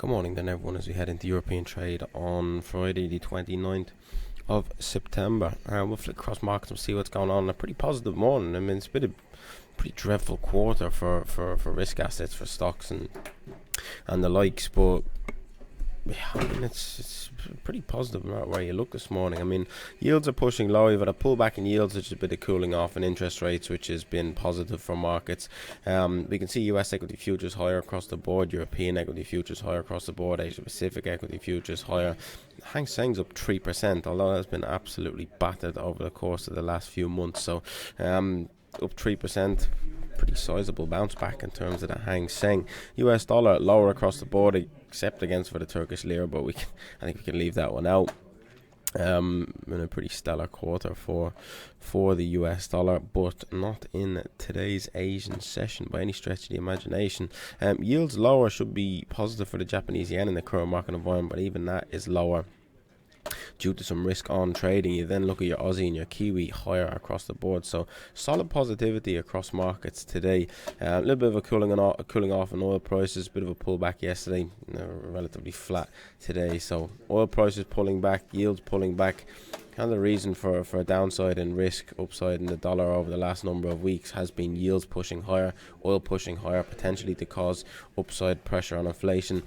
Good morning then everyone as we head into European trade on Friday the 29th of September. We'll flick across markets and see what's going on. A pretty positive morning. I mean, it's been a pretty dreadful quarter for risk assets, for stocks and the likes, but yeah, I mean, it's pretty positive where you look this morning. I mean, yields are pushing low. You've had a pullback in yields, which is a bit of cooling off in interest rates, which has been positive for markets. We can see US equity futures higher across the board, European equity futures higher across the board, Asia Pacific equity futures higher. Hang Seng's up 3%, although that's been absolutely battered over the course of the last few months. So up 3%. Pretty sizable bounce back in terms of the Hang Seng. US dollar lower across the board, except against for the Turkish lira, but I think we can leave that one out. In a pretty stellar quarter for the US dollar, but not in today's Asian session by any stretch of the imagination. Yields lower should be positive for the Japanese yen in the current market environment, but even that is lower due to some risk on trading. You then look at your Aussie and your Kiwi higher across the board, so solid positivity across markets today. A little bit of a cooling off in oil prices, bit of a pullback yesterday, relatively flat today. So oil prices pulling back, yields pulling back. Kind of the reason for a downside in risk, upside in the dollar over the last number of weeks has been yields pushing higher, oil pushing higher, potentially to cause upside pressure on inflation.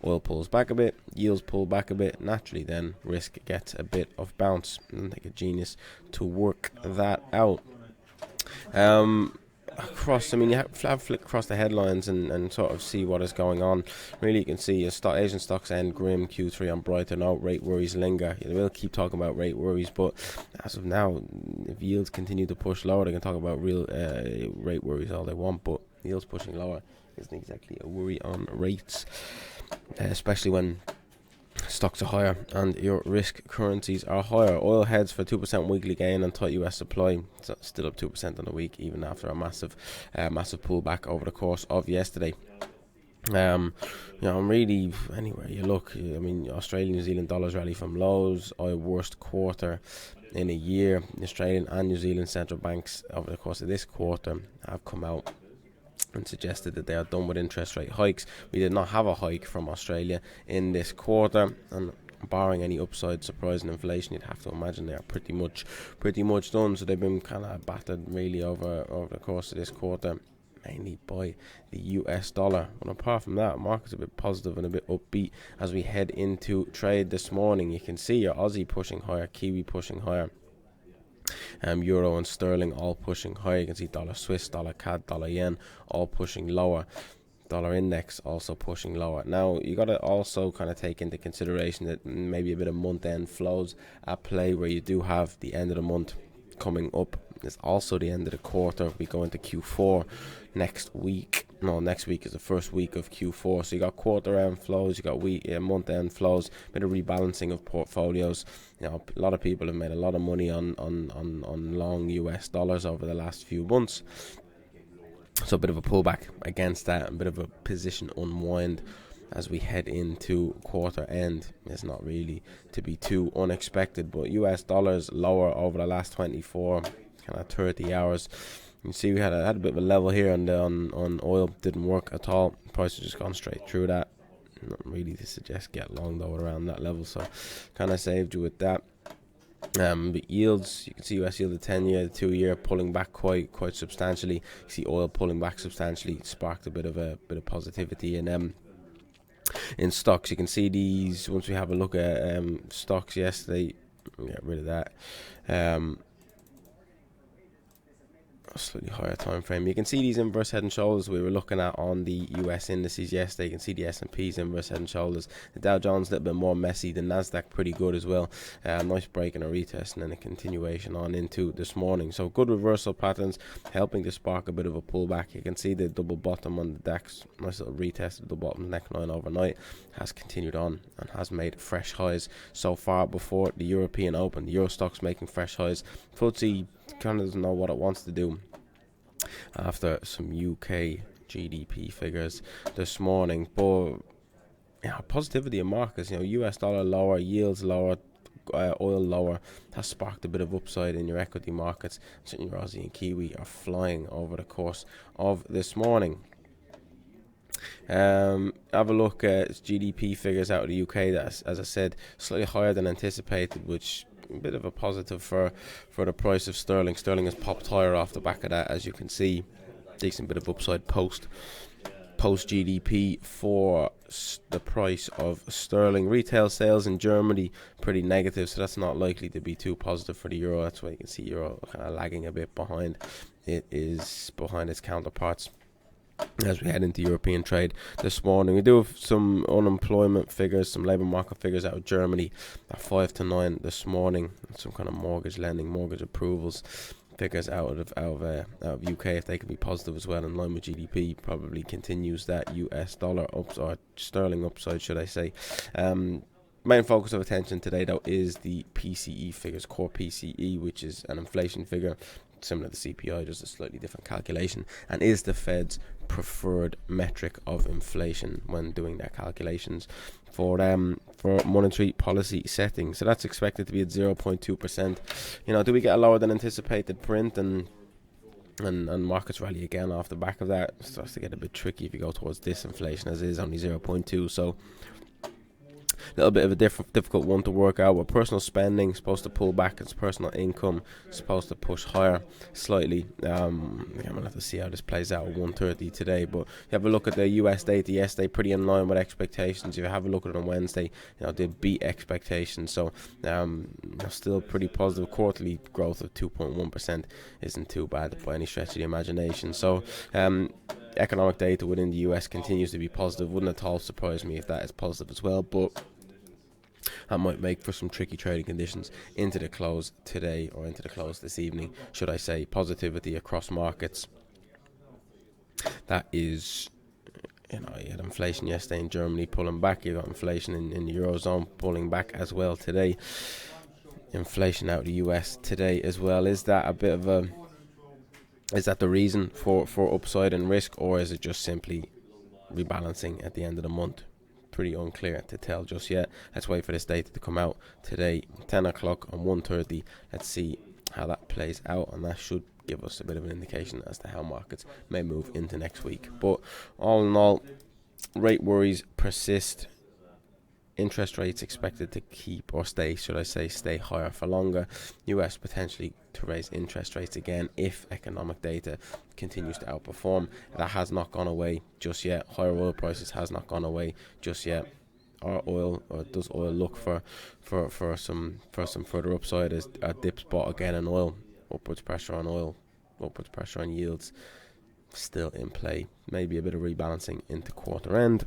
Oil pulls back a bit, yields pull back a bit, naturally then risk gets a bit of bounce. And take a genius to work that out. You have flick across the headlines and sort of see what is going on. Really, you can see Asian stocks end grim, Q3 on Brighton out, rate worries linger. You will keep talking about rate worries, but as of now, if yields continue to push lower, they can talk about real rate worries all they want, but yields pushing lower isn't exactly a worry on rates. Especially when stocks are higher and your risk currencies are higher. Oil heads for 2% weekly gain on tight US supply, so still up 2% on the week, even after a massive pullback over the course of yesterday. Really, anywhere you look, I mean, Australian, New Zealand dollars rally from lows, worst quarter in a year. The Australian and New Zealand central banks over the course of this quarter have come out and suggested that they are done with interest rate hikes. We did not have a hike from Australia in this quarter, and barring any upside surprise in inflation, you'd have to imagine they are pretty much done. So they've been kind of battered really over the course of this quarter, mainly by the US dollar. And apart from that, market's a bit positive and a bit upbeat as we head into trade this morning. You can see your Aussie pushing higher, Kiwi pushing higher. Euro and sterling all pushing higher. You can see dollar Swiss, dollar CAD, dollar yen all pushing lower. Dollar index also pushing lower. Now you got to also kind of take into consideration that maybe a bit of month-end flows at play, where you do have the end of the month coming up. It's also the end of the quarter. We go into Q4 next week. No, next week is the first week of Q4. So you got quarter-end flows, you got month-end flows, bit of rebalancing of portfolios. You know, a lot of people have made a lot of money on long US dollars over the last few months. So a bit of a pullback against that, a bit of a position unwind as we head into quarter end. It's not really to be too unexpected, but US dollars lower over the last 24, kind of 30 hours. You can see we had a bit of a level here on oil, didn't work at all. Price has just gone straight through that. Not really to suggest get long though around that level, so kind of saved you with that. But yields, you can see US yield the 10-year, the 2-year pulling back quite substantially. You see oil pulling back substantially, sparked a bit of positivity in stocks. You can see these once we have a look at stocks yesterday. Get rid of that. Slightly higher time frame. You can see these inverse head and shoulders we were looking at on the US indices yesterday. You can see the S&P's inverse head and shoulders. The Dow Jones a little bit more messy. The Nasdaq pretty good as well. Nice break and a retest, and then a continuation on into this morning. So good reversal patterns helping to spark a bit of a pullback. You can see the double bottom on the DAX. Nice little retest of the bottom neckline overnight. Has continued on and has made fresh highs so far before the European Open. The Euro Stoxx making fresh highs. FTSE kind of doesn't know what it wants to do after some UK GDP figures this morning, but positivity in markets. US dollar lower, yields lower, oil lower has sparked a bit of upside in your equity markets. Certainly Aussie and Kiwi are flying over the course of this morning. Have a look at GDP figures out of the UK. That's, as I said, slightly higher than anticipated, which a bit of a positive for the price of sterling. Sterling has popped higher off the back of that, as you can see. Decent bit of upside post GDP for the price of sterling. Retail sales in Germany pretty negative, so that's not likely to be too positive for the euro. That's why you can see euro kind of lagging a bit behind. It is behind its counterparts as we head into European trade this morning. We do have some unemployment figures, some labour market figures out of Germany at 5 to 9 this morning. Some kind of mortgage lending, mortgage approvals figures out of UK. If they can be positive as well, in line with GDP, probably continues that US dollar ups or sterling upside, should I say. Main focus of attention today, though, is the PCE figures, core PCE, which is an inflation figure similar to CPI, just a slightly different calculation, and is the Fed's preferred metric of inflation when doing their calculations for monetary policy setting. So that's expected to be at 0.2%. Do we get a lower than anticipated print and markets rally again off the back of that? It starts to get a bit tricky if you go towards disinflation, as it is only 0.2. So a little bit of a difficult one to work out. Where personal spending is supposed to pull back, its personal income is supposed to push higher slightly. I'm gonna have to see how this plays out at 1:30 today. But if you have a look at the US data yesterday, pretty in line with expectations. If you have a look at it on Wednesday, they beat expectations. So still pretty positive. Quarterly growth of 2.1% isn't too bad by any stretch of the imagination. So economic data within the US continues to be positive. Wouldn't at all surprise me if that is positive as well, but that might make for some tricky trading conditions into the close today, or into the close this evening, should I say. Positivity across markets. That is, you had inflation yesterday in Germany pulling back. You got inflation in the Eurozone pulling back as well today. Inflation out of the US today as well. Is that the reason for upside and risk, or is it just simply rebalancing at the end of the month? Pretty unclear to tell just yet. Let's wait for this data to come out today, 10 o'clock on 1:30. Let's see how that plays out, and that should give us a bit of an indication as to how markets may move into next week. But all in all, rate worries persist. Interest rates expected to keep, or stay higher for longer. US potentially to raise interest rates again if economic data continues to outperform. That has not gone away just yet. Higher oil prices has not gone away just yet. Does oil look for some further upside as a dip spot again in oil? Upwards pressure on yields still in play. Maybe a bit of rebalancing into quarter end.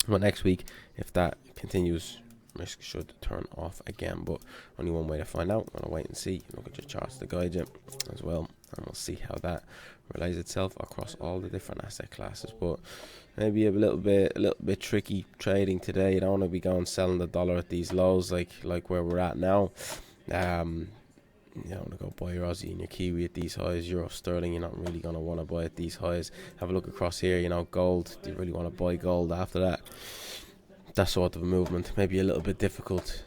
Well, next week, if that continues, risk should turn off again, but only one way to find out. I'm going to wait and see. Look at your charts to guide you as well, and we'll see how that relays itself across all the different asset classes. But maybe a little bit tricky trading today. You don't want to be going selling the dollar at these lows like where we're at now. You don't want to go buy your Aussie and your Kiwi at these highs. Euro sterling, you're not really going to want to buy at these highs. Have a look across here, gold. Do you really want to buy gold after that? That sort of a movement. Maybe a little bit difficult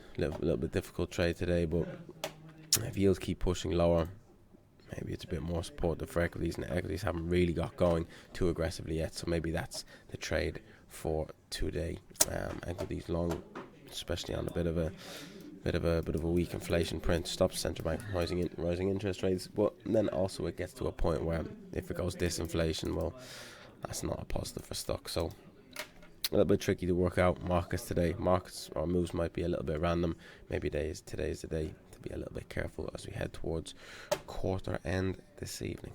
trade today, but if yields keep pushing lower, maybe it's a bit more supportive for equities, and equities haven't really got going too aggressively yet. So maybe that's the trade for today. Equities long, especially on a bit of a weak inflation print, stops central bank from rising interest rates. But then also it gets to a point where if it goes disinflation, well, that's not a positive for stock. So a little bit tricky to work out markets today. Markets or moves might be a little bit random. Maybe today is the day to be a little bit careful as we head towards quarter end this evening.